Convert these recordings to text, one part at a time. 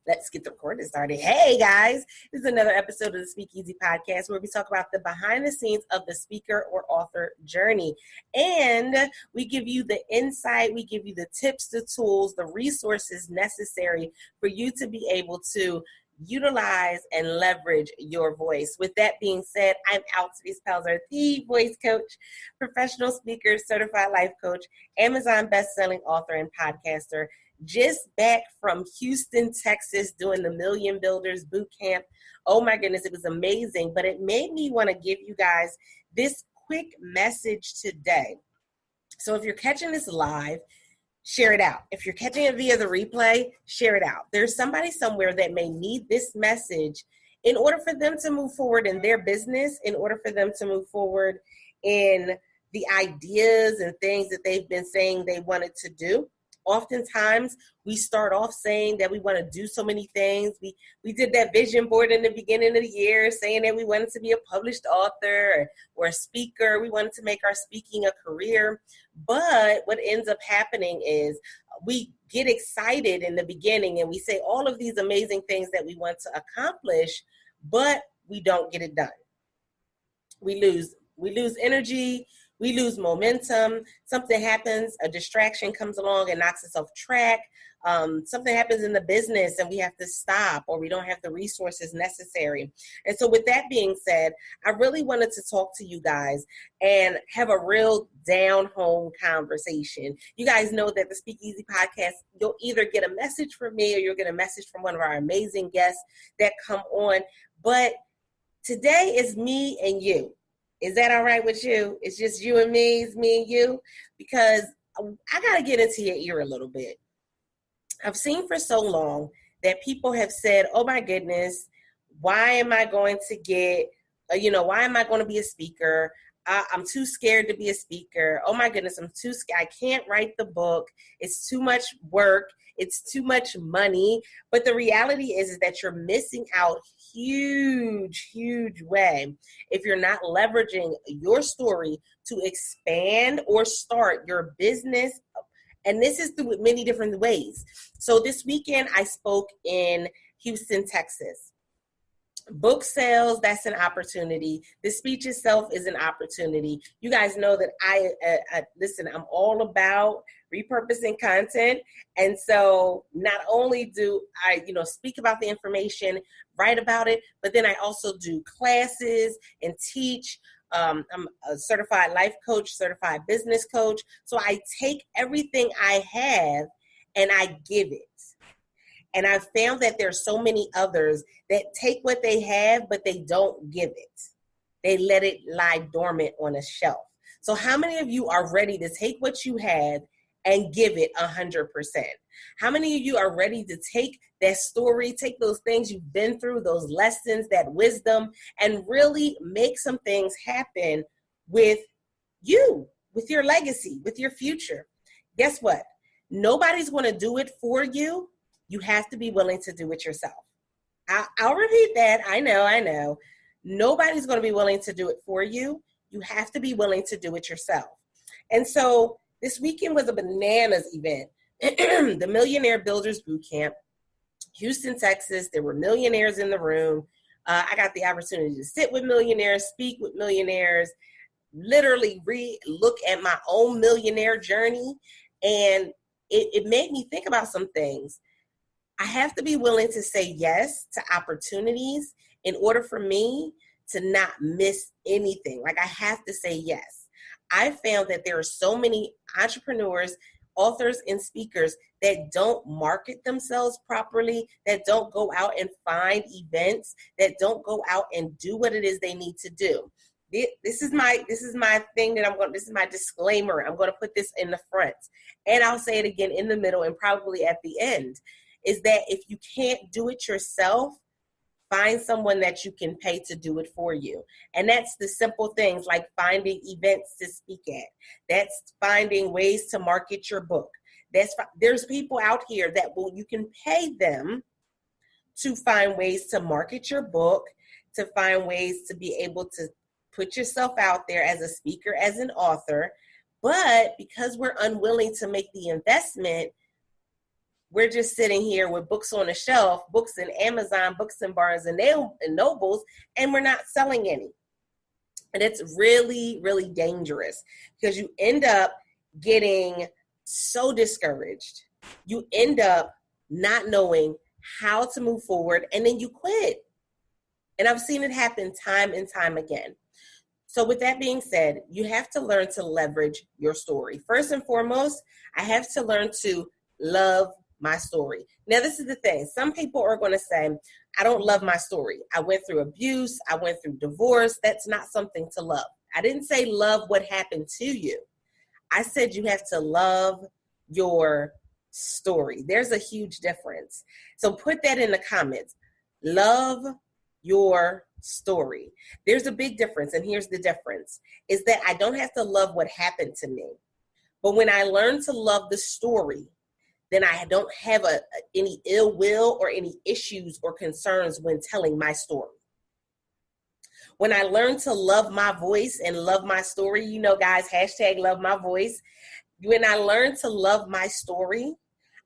Let's get the recording started. Hey guys, this is another episode of the Speakeasy Podcast where we talk about the behind the scenes of the speaker or author journey. And we give you the insight, we give you the tips, the tools, the resources necessary for you to be able to utilize and leverage your voice. With that being said, I'm Altovise Pelzer, the voice coach, professional speaker, certified life coach, Amazon best-selling author and podcaster. Just back from Houston, Texas, doing the Million Builders Boot Camp. Oh my goodness, it was amazing. But it made me want to give you guys this quick message today. So if you're catching this live, share it out. If you're catching it via the replay, share it out. There's somebody somewhere that may need this message in order for them to move forward in their business, in order for them to move forward in the ideas and things that they've been saying they wanted to do. Oftentimes, we start off saying that we want to do so many things. We did that vision board in the beginning of the year saying that we wanted to be a published author or a speaker. We wanted to make our speaking a career. But what ends up happening is we get excited in the beginning and we say all of these amazing things that we want to accomplish, but we don't get it done. We lose energy. We lose momentum. Something happens, a distraction comes along and knocks us off track. Something happens in the business and we have to stop, or we don't have the resources necessary. And so with that being said, I really wanted to talk to you guys and have a real down-home conversation. You guys know that the Speakeasy Podcast, you'll either get a message from me or you'll get a message from one of our amazing guests that come on. But today is me and you. Is that all right with you? It's just you and me, it's me and you, because I got to get into your ear a little bit. I've seen for so long that people have said, oh my goodness, why am I going to why am I going to be a speaker? I'm too scared to be a speaker. Oh my goodness, I'm too scared. I can't write the book. It's too much work. It's too much money. But the reality is that you're missing out huge way if you're not leveraging your story to expand or start your business. And this is through many different ways. So this weekend I spoke in Houston, Texas. Book sales, that's an opportunity. The speech itself is an opportunity. You guys know that listen, I'm all about repurposing content. And so not only do I, speak about the information, write about it, but then I also do classes and teach. I'm a certified life coach, certified business coach. So I take everything I have and I give it. And I've found that there's so many others that take what they have, but they don't give it. They let it lie dormant on a shelf. So how many of you are ready to take what you have and give it 100%? How many of you are ready to take that story, take those things you've been through, those lessons, that wisdom, and really make some things happen with you, with your legacy, with your future? Guess what? Nobody's going to do it for you. You have to be willing to do it yourself. I'll repeat that. I know. Nobody's going to be willing to do it for you. You have to be willing to do it yourself. And so this weekend was a bananas event. The Millionaire Builders Boot Camp, Houston, Texas. There were millionaires in the room. I got the opportunity to sit with millionaires, speak with millionaires, literally look at my own millionaire journey. And it made me think about some things. I have to be willing to say yes to opportunities in order for me to not miss anything. Like, I have to say yes. I found that there are so many entrepreneurs, authors, and speakers that don't market themselves properly, that don't go out and find events, that don't go out and do what it is they need to do. This is my thing that this is my disclaimer. I'm going to put this in the front, and I'll say it again in the middle and probably at the end, is that if you can't do it yourself, find someone that you can pay to do it for you. And that's the simple things like finding events to speak at. That's finding ways to market your book. There's people out here that you can pay them to find ways to market your book, to find ways to be able to put yourself out there as a speaker, as an author. But because we're unwilling to make the investment, we're just sitting here with books on the shelf, books in Amazon, books in Barnes and Nobles, and we're not selling any. And it's really, really dangerous because you end up getting so discouraged. You end up not knowing how to move forward, and then you quit. And I've seen it happen time and time again. So with that being said, you have to learn to leverage your story. First and foremost, I have to learn to love my story. Now, this is the thing. Some people are going to say, I don't love my story. I went through abuse. I went through divorce. That's not something to love. I didn't say love what happened to you. I said you have to love your story. There's a huge difference. So put that in the comments. Love your story. There's a big difference. And here's the difference is that I don't have to love what happened to me. But when I learn to love the story, then I don't have any ill will or any issues or concerns when telling my story. When I learn to love my voice and love my story, you know, guys, hashtag love my voice. When I learn to love my story,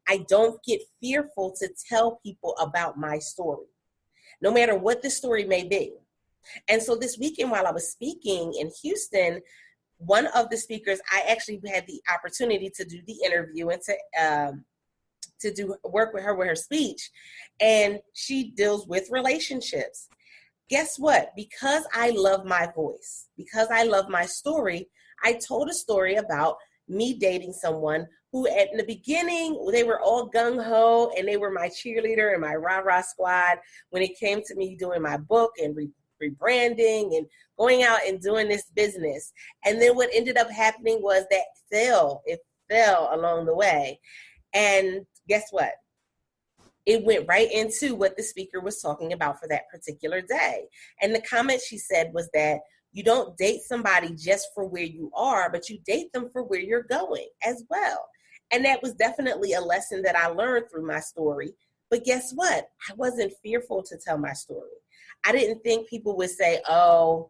I don't get fearful to tell people about my story, no matter what the story may be. And so this weekend while I was speaking in Houston, one of the speakers, I actually had the opportunity to do the interview and to do work with her speech, and she deals with relationships. Guess what? Because I love my voice, because I love my story, I told a story about me dating someone who at the beginning, they were all gung-ho and they were my cheerleader and my rah-rah squad when it came to me doing my book and rebranding and going out and doing this business. And then what ended up happening was that it fell along the way. And guess what? It went right into what the speaker was talking about for that particular day. And the comment she said was that you don't date somebody just for where you are, but you date them for where you're going as well. And that was definitely a lesson that I learned through my story. But guess what? I wasn't fearful to tell my story. I didn't think people would say, oh,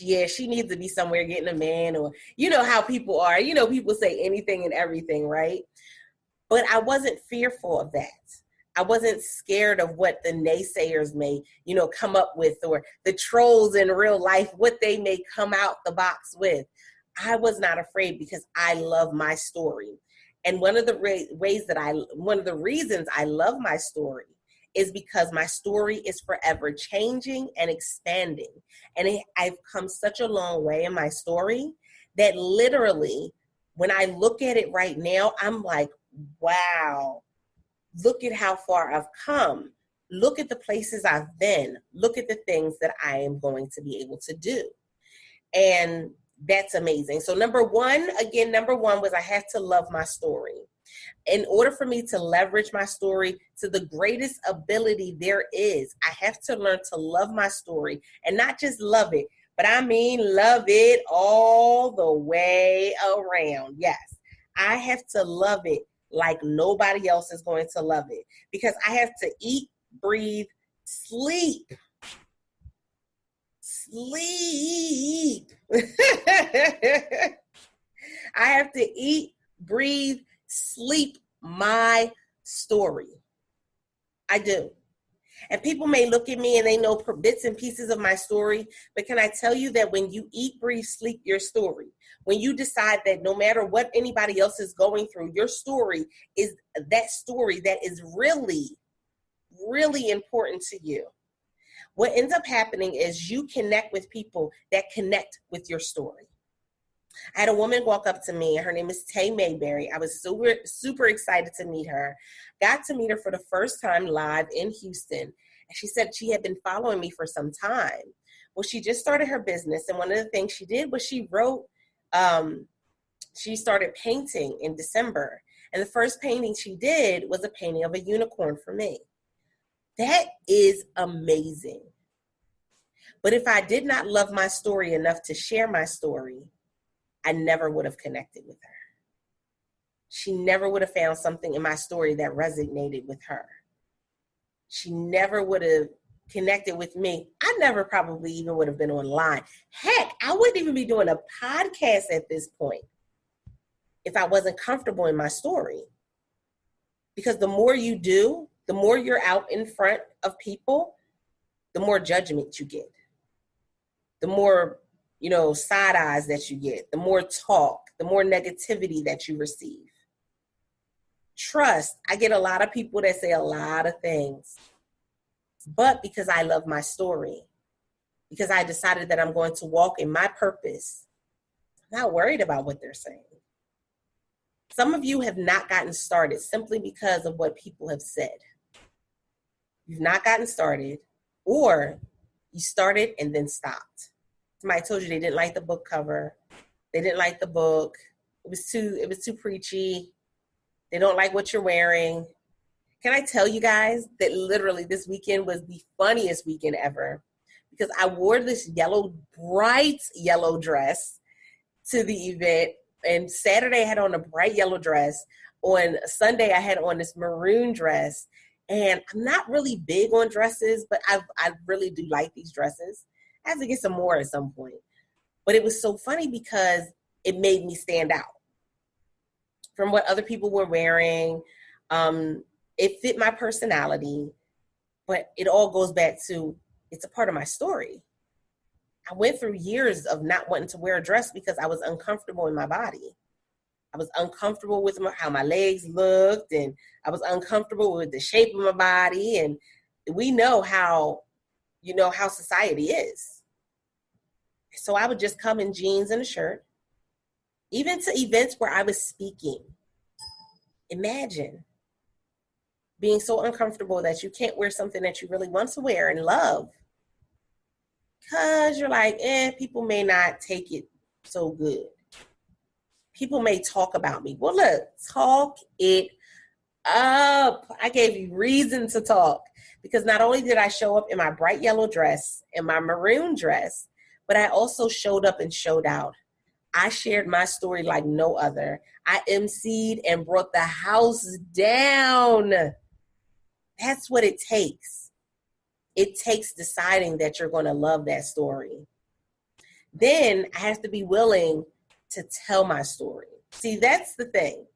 yeah, she needs to be somewhere getting a man, or you know how people are. You know, people say anything and everything, right? But I wasn't fearful of that. I wasn't scared of what the naysayers may, you know, come up with, or the trolls in real life, what they may come out the box with. I was not afraid because I love my story. And one of the reasons I love my story is because my story is forever changing and expanding. And I've come such a long way in my story that literally when I look at it right now, I'm like, wow, look at how far I've come. Look at the places I've been. Look at the things that I am going to be able to do. And that's amazing. So number one was I have to love my story. In order for me to leverage my story to the greatest ability there is, I have to learn to love my story, and not just love it, but I mean love it all the way around. Yes, I have to love it like nobody else is going to love it, because I have to eat, breathe, sleep. I have to eat, breathe, sleep my story. I do. And people may look at me and they know bits and pieces of my story, but can I tell you that when you eat, breathe, sleep your story, when you decide that no matter what anybody else is going through, your story is that story that is really, really important to you, what ends up happening is you connect with people that connect with your story. I had a woman walk up to me, and her name is Tay Mayberry. I was super, super excited to meet her. Got to meet her for the first time live in Houston. And she said she had been following me for some time. Well, she just started her business, and one of the things she did was she started painting in December. And the first painting she did was a painting of a unicorn for me. That is amazing. But if I did not love my story enough to share my story, I never would have connected with her. She never would have found something in my story that resonated with her. She never would have connected with me. I never probably even would have been online. Heck, I wouldn't even be doing a podcast at this point if I wasn't comfortable in my story. Because the more you do, the more you're out in front of people, the more judgment you get. The more, side eyes that you get, the more talk, the more negativity that you receive. Trust, I get a lot of people that say a lot of things, but because I love my story, because I decided that I'm going to walk in my purpose, I'm not worried about what they're saying. Some of you have not gotten started simply because of what people have said. You've not gotten started, or you started and then stopped. Somebody told you they didn't like the book cover. They didn't like the book. It was too preachy. They don't like what you're wearing. Can I tell you guys that literally this weekend was the funniest weekend ever, because I wore this bright yellow dress to the event. And Saturday I had on a bright yellow dress. On Sunday I had on this maroon dress. And I'm not really big on dresses, but I really do like these dresses. I have to get some more at some point. But it was so funny because it made me stand out from what other people were wearing. It fit my personality, but it all goes back to, it's a part of my story. I went through years of not wanting to wear a dress because I was uncomfortable in my body. I was uncomfortable with how my legs looked, and I was uncomfortable with the shape of my body. And we know how society is. So I would just come in jeans and a shirt, even to events where I was speaking. Imagine being so uncomfortable that you can't wear something that you really want to wear and love, because you're like, people may not take it so good. People may talk about me. Well, look, talk it up. I gave you reason to talk, because not only did I show up in my bright yellow dress and my maroon dress, but I also showed up and showed out. I shared my story like no other. I emceed and brought the house down. That's what it takes. It takes deciding that you're going to love that story. Then I have to be willing to tell my story. See, that's the thing.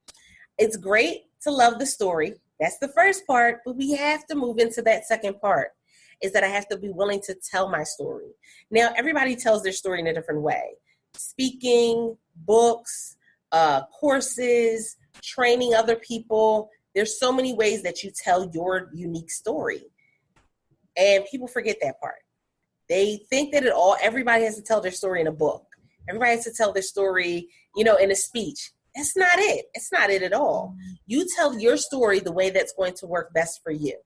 It's great to love the story. That's the first part, but we have to move into that second part, is that I have to be willing to tell my story. Now, everybody tells their story in a different way. Speaking, books, courses, training other people. There's so many ways that you tell your unique story. And people forget that part. They think that everybody has to tell their story in a book. Everybody has to tell their story, in a speech. That's not it. It's not it at all. You tell your story the way that's going to work best for you.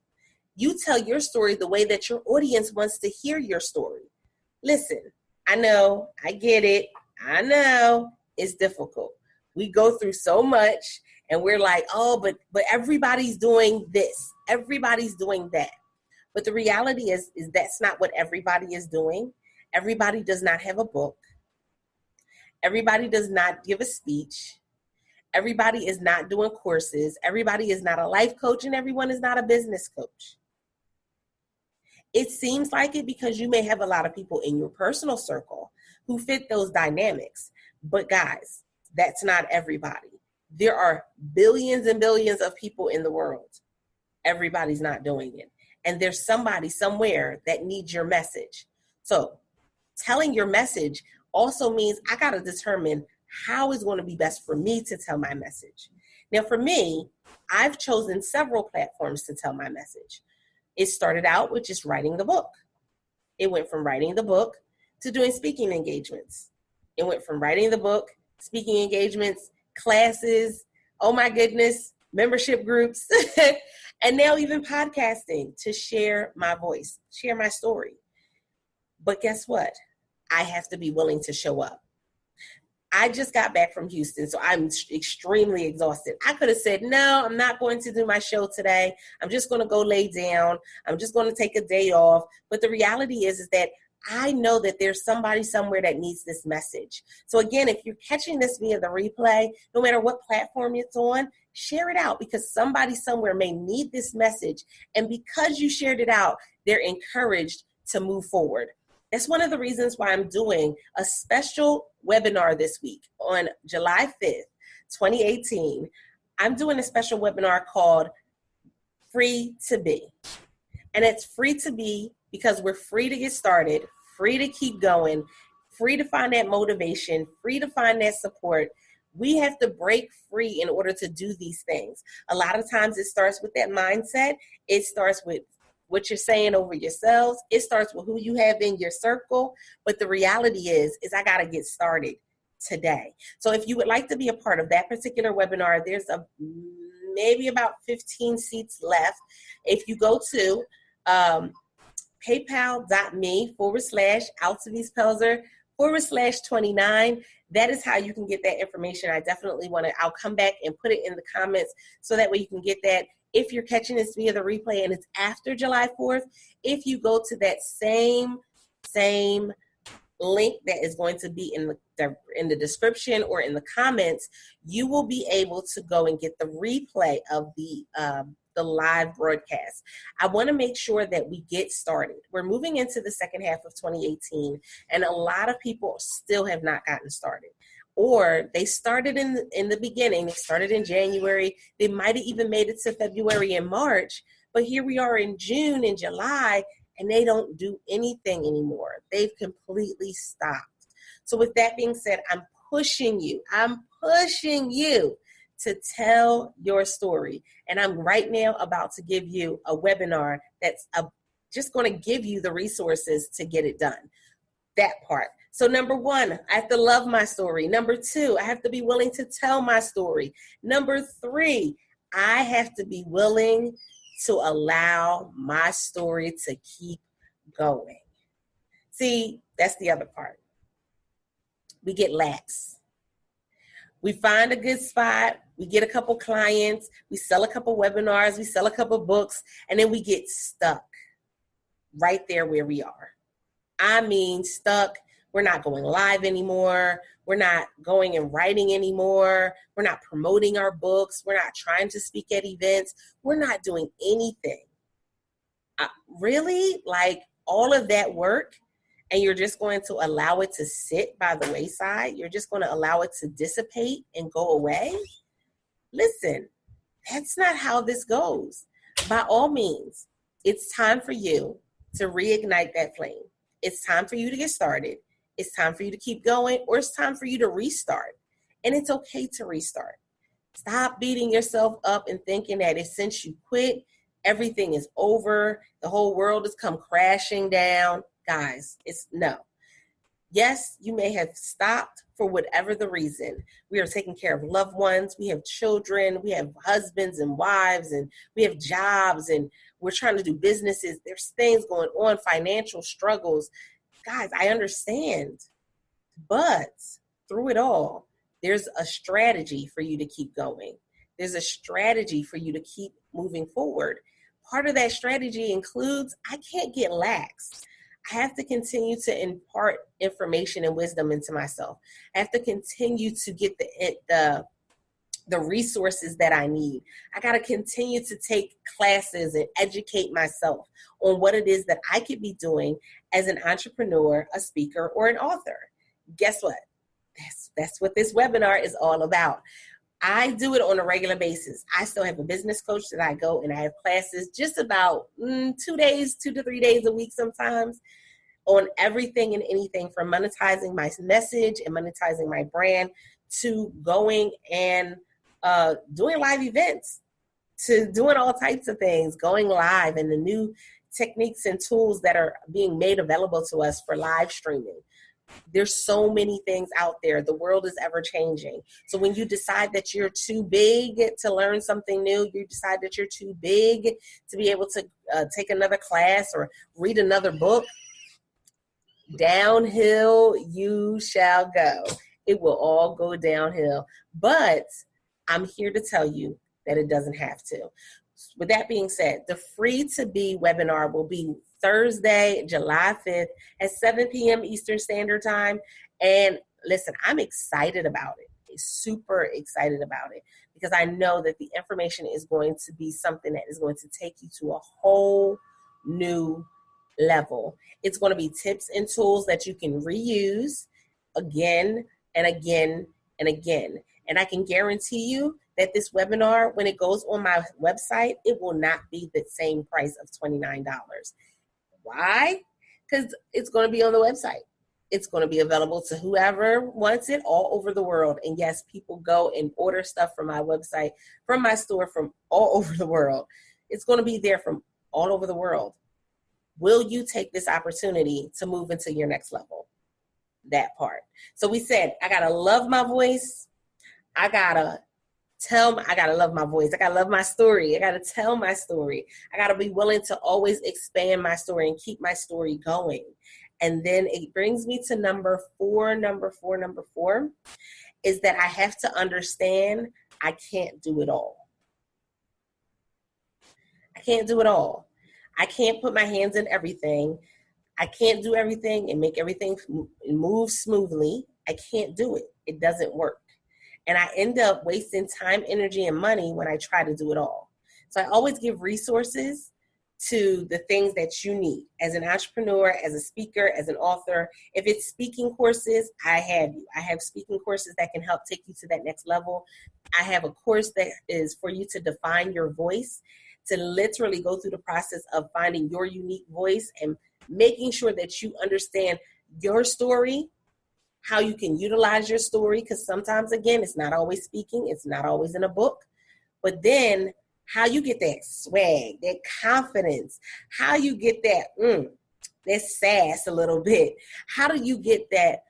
You tell your story the way that your audience wants to hear your story. Listen, I know, I get it. I know it's difficult. We go through so much and we're like, but everybody's doing this. Everybody's doing that. But the reality is that's not what everybody is doing. Everybody does not have a book. Everybody does not give a speech. Everybody is not doing courses. Everybody is not a life coach, and everyone is not a business coach. It seems like it because you may have a lot of people in your personal circle who fit those dynamics. But guys, that's not everybody. There are billions and billions of people in the world. Everybody's not doing it. And there's somebody somewhere that needs your message. So telling your message also means I got to determine how is going to be best for me to tell my message. Now, for me, I've chosen several platforms to tell my message. It started out with just writing the book. It went from writing the book to doing speaking engagements. It went from writing the book, speaking engagements, classes, oh my goodness, membership groups, and now even podcasting to share my voice, share my story. But guess what? I have to be willing to show up. I just got back from Houston, so I'm extremely exhausted. I could have said, no, I'm not going to do my show today. I'm just going to go lay down. I'm just going to take a day off. But the reality is that I know that there's somebody somewhere that needs this message. So again, if you're catching this via the replay, no matter what platform it's on, share it out, because somebody somewhere may need this message. And because you shared it out, they're encouraged to move forward. That's one of the reasons why I'm doing a special webinar this week on July 5th, 2018. I'm doing a special webinar called free to be. And it's free to be because we're free to get started, free to keep going, free to find that motivation, free to find that support. We have to break free in order to do these things. A lot of times it starts with that mindset. It starts with what you're saying over yourselves. It starts with who you have in your circle. But the reality is I got to get started today. So if you would like to be a part of that particular webinar, there's maybe about 15 seats left. If you go to paypal.me/Altovise Pelzer /29. That is how you can get that information. I definitely I'll come back and put it in the comments so that way you can get that. If you're catching this via the replay and it's after July 4th, if you go to that same link that is going to be in the description or in the comments, you will be able to go and get the replay of the live broadcast. I want to make sure that we get started. We're moving into the second half of 2018, and a lot of people still have not gotten started. Or they started in the beginning. They started in January. They might have even made it to February and March, but here we are in June and July, and they don't do anything anymore. They've completely stopped. So with that being said, I'm pushing you to tell your story. And I'm right now about to give you a webinar that's just going to give you the resources to get it done. That part. So number one, I have to love my story. Number two, I have to be willing to tell my story. Number three, I have to be willing to allow my story to keep going. See, that's the other part. We get lax. We find a good spot, we get a couple clients, we sell a couple webinars, we sell a couple books, and then we get stuck right there where we are. I mean, stuck. We're not going live anymore. We're not going and writing anymore. We're not promoting our books. We're not trying to speak at events. We're not doing anything. Really? Like all of that work, and you're just going to allow it to sit by the wayside? You're just going to allow it to dissipate and go away? Listen, that's not how this goes. By all means, it's time for you to reignite that flame. It's time for you to get started. It's time for you to keep going, or it's time for you to restart. And it's okay to restart. Stop beating yourself up and thinking that since you quit, everything is over. The whole world has come crashing down. Guys, it's no. Yes, you may have stopped for whatever the reason. We are taking care of loved ones. We have children. We have husbands and wives, and we have jobs, and we're trying to do businesses. There's things going on, financial struggles. Guys, I understand. But through it all, there's a strategy for you to keep going. There's a strategy for you to keep moving forward. Part of that strategy includes I can't get lax. I have to continue to impart information and wisdom into myself. I have to continue to get the resources that I need. I got to continue to take classes and educate myself on what it is that I could be doing as an entrepreneur, a speaker, or an author. Guess what? That's what this webinar is all about. I do it on a regular basis. I still have a business coach that I go and I have classes just about 2 to 3 days a week sometimes on everything and anything from monetizing my message and monetizing my brand to going and doing live events, to doing all types of things, going live, and the new techniques and tools that are being made available to us for live streaming. There's so many things out there. The world is ever changing. So when you decide that you're too big to learn something new, you decide that you're too big to be able to take another class or read another book, downhill you shall go. It will all go downhill. But I'm here to tell you that it doesn't have to. With that being said, the Free to Be webinar will be Thursday, July 5th at 7 p.m. Eastern Standard Time. And listen, I'm excited about it. Super excited about it because I know that the information is going to be something that is going to take you to a whole new level. It's going to be tips and tools that you can reuse again and again and again. And I can guarantee you that this webinar, when it goes on my website, it will not be the same price of $29. Why? Because it's going to be on the website. It's going to be available to whoever wants it all over the world. And yes, people go and order stuff from my website, from my store, from all over the world. It's going to be there from all over the world. Will you take this opportunity to move into your next level? That part. So we said, I got to love my voice. I got to love my voice. I got to love my story. I got to tell my story. I got to be willing to always expand my story and keep my story going. And then it brings me to number four, is that I have to understand I can't do it all. I can't do it all. I can't put my hands in everything. I can't do everything and make everything move smoothly. I can't do it. It doesn't work. And I end up wasting time, energy, and money when I try to do it all. So I always give resources to the things that you need as an entrepreneur, as a speaker, as an author. If it's speaking courses, I have you. I have speaking courses that can help take you to that next level. I have a course that is for you to define your voice, to literally go through the process of finding your unique voice and making sure that you understand your story, how you can utilize your story, because sometimes, again, it's not always speaking, it's not always in a book, but then how you get that swag, that confidence, how you get that sass a little bit. How do you get that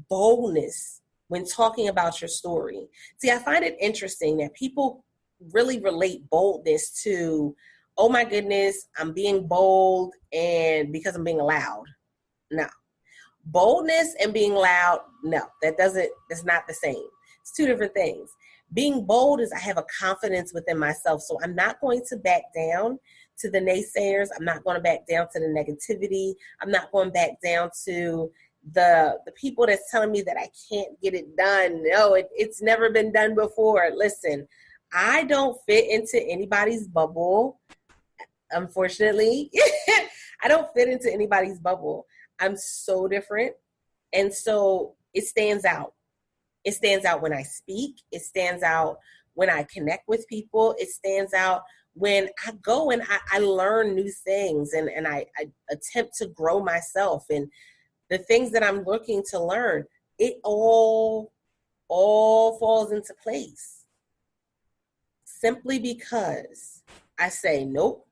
boldness when talking about your story? See, I find it interesting that people really relate boldness to, oh my goodness, I'm being bold and because I'm being loud. No. Boldness and being loud, no, that's not the same. It's two different things. Being bold is I have a confidence within myself. So I'm not going to back down to the naysayers. I'm not going to back down to the negativity. I'm not going back down to the people that's telling me that I can't get it done. No, it's never been done before. Listen, I don't fit into anybody's bubble. Unfortunately, I don't fit into anybody's bubble. I'm so different. And so it stands out. It stands out when I speak. It stands out when I connect with people. It stands out when I go and I learn new things and I attempt to grow myself. And the things that I'm looking to learn, it all falls into place. Simply because I say, nope,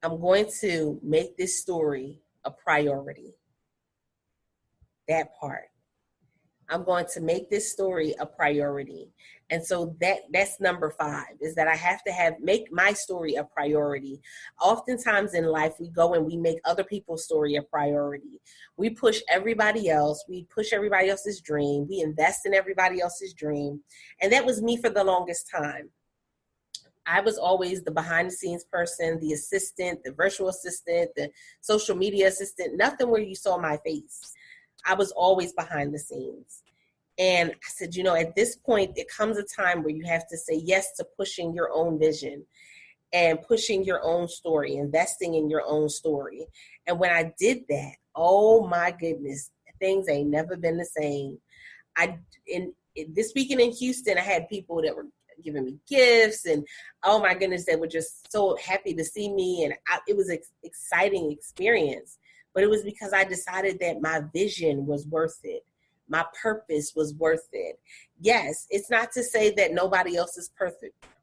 I'm going to make this story a priority. That part. I'm going to make this story a priority. And so that's number 5, is that I have to make my story a priority. Oftentimes in life, we go and we make other people's story a priority. We push everybody else. We push everybody else's dream. We invest in everybody else's dream. And that was me for the longest time. I was always the behind the scenes person, the assistant, the virtual assistant, the social media assistant, nothing where you saw my face. I was always behind the scenes. And I said, at this point, it comes a time where you have to say yes to pushing your own vision and pushing your own story, investing in your own story. And when I did that, oh my goodness, things ain't never been the same. This weekend in Houston, I had people that were giving me gifts and oh my goodness, they were just so happy to see me. And it was an exciting experience. But it was because I decided that my vision was worth it. My purpose was worth it. Yes, it's not to say that nobody else's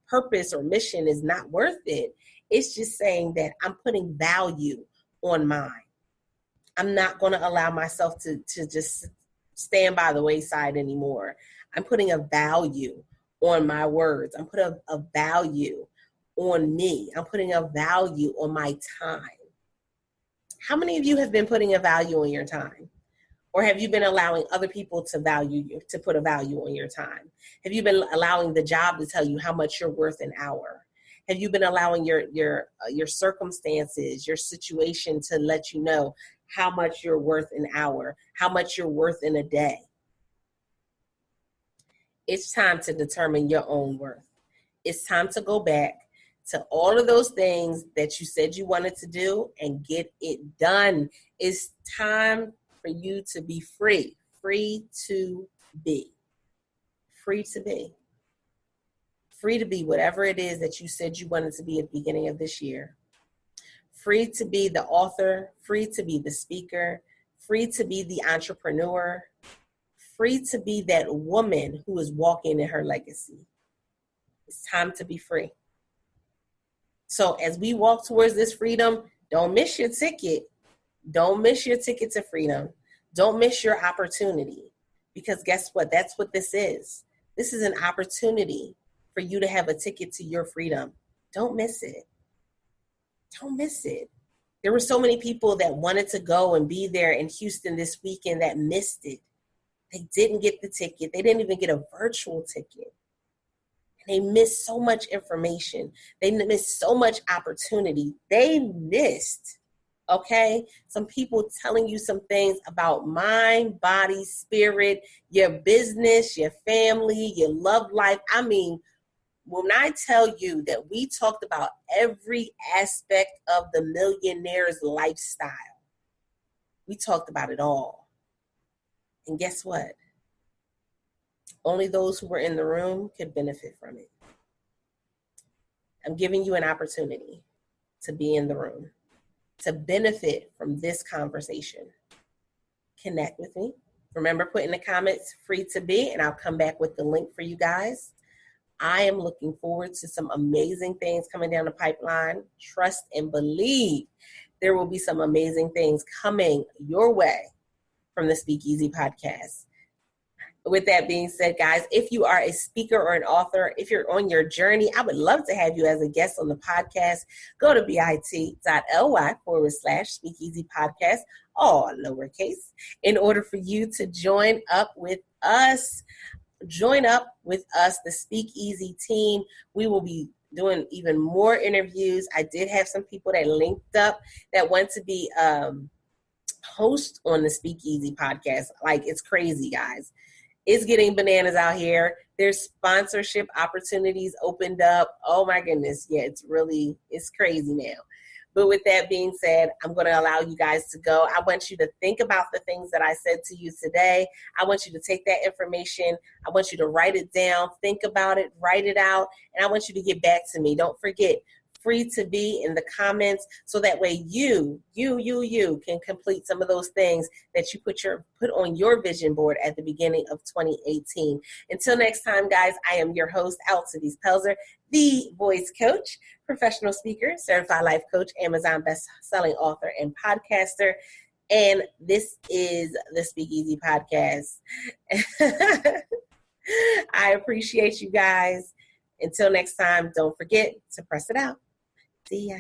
purpose or mission is not worth it. It's just saying that I'm putting value on mine. I'm not going to allow myself to just stand by the wayside anymore. I'm putting a value on my words. I'm putting a value on me. I'm putting a value on my time. How many of you have been putting a value on your time? Or have you been allowing other people to value you, to put a value on your time? Have you been allowing the job to tell you how much you're worth an hour? Have you been allowing your circumstances, your situation to let you know how much you're worth an hour, how much you're worth in a day? It's time to determine your own worth. It's time to go back to all of those things that you said you wanted to do and get it done. It's time for you to be free to be. free to be. Free to be whatever it is that you said you wanted to be at the beginning of this year. Free to be the author, free to be the speaker, free to be the entrepreneur, free to be that woman who is walking in her legacy. It's time to be free. So as we walk towards this freedom, don't miss your ticket. Don't miss your ticket to freedom. Don't miss your opportunity. Because guess what? That's what this is. This is an opportunity for you to have a ticket to your freedom. Don't miss it. Don't miss it. There were so many people that wanted to go and be there in Houston this weekend that missed it. They didn't get the ticket. They didn't even get a virtual ticket. And they missed so much information. They missed so much opportunity. They missed, okay, some people telling you some things about mind, body, spirit, your business, your family, your love life. I mean, when I tell you that we talked about every aspect of the millionaire's lifestyle, we talked about it all. And guess what? Only those who were in the room could benefit from it. I'm giving you an opportunity to be in the room, to benefit from this conversation. Connect with me. Remember, put in the comments free to be, and I'll come back with the link for you guys. I am looking forward to some amazing things coming down the pipeline. Trust and believe there will be some amazing things coming your way from the Speakeasy podcast. With that being said, guys, if you are a speaker or an author, if you're on your journey, I would love to have you as a guest on the podcast. Go to bit.ly/Speakeasy Podcast, all lowercase, in order for you to join up with us. Join up with us, the Speakeasy team. We will be doing even more interviews. I did have some people that linked up that want to be host on the Speakeasy podcast. Like, it's crazy, guys. It's getting bananas out here. There's sponsorship opportunities opened up. Oh my goodness. Yeah, it's crazy now. But with that being said, I'm going to allow you guys to go. I want you to think about the things that I said to you today. I want you to take that information. I want you to write it down, think about it, write it out, and I want you to get back to me. Don't forget, free to be in the comments, so that way you can complete some of those things that you put on your vision board at the beginning of 2018. Until next time, guys, I am your host, Altovise Pelzer, the voice coach, professional speaker, certified life coach, Amazon best-selling author, and podcaster. And this is the Speakeasy Podcast. I appreciate you guys. Until next time, don't forget to press it out. See ya.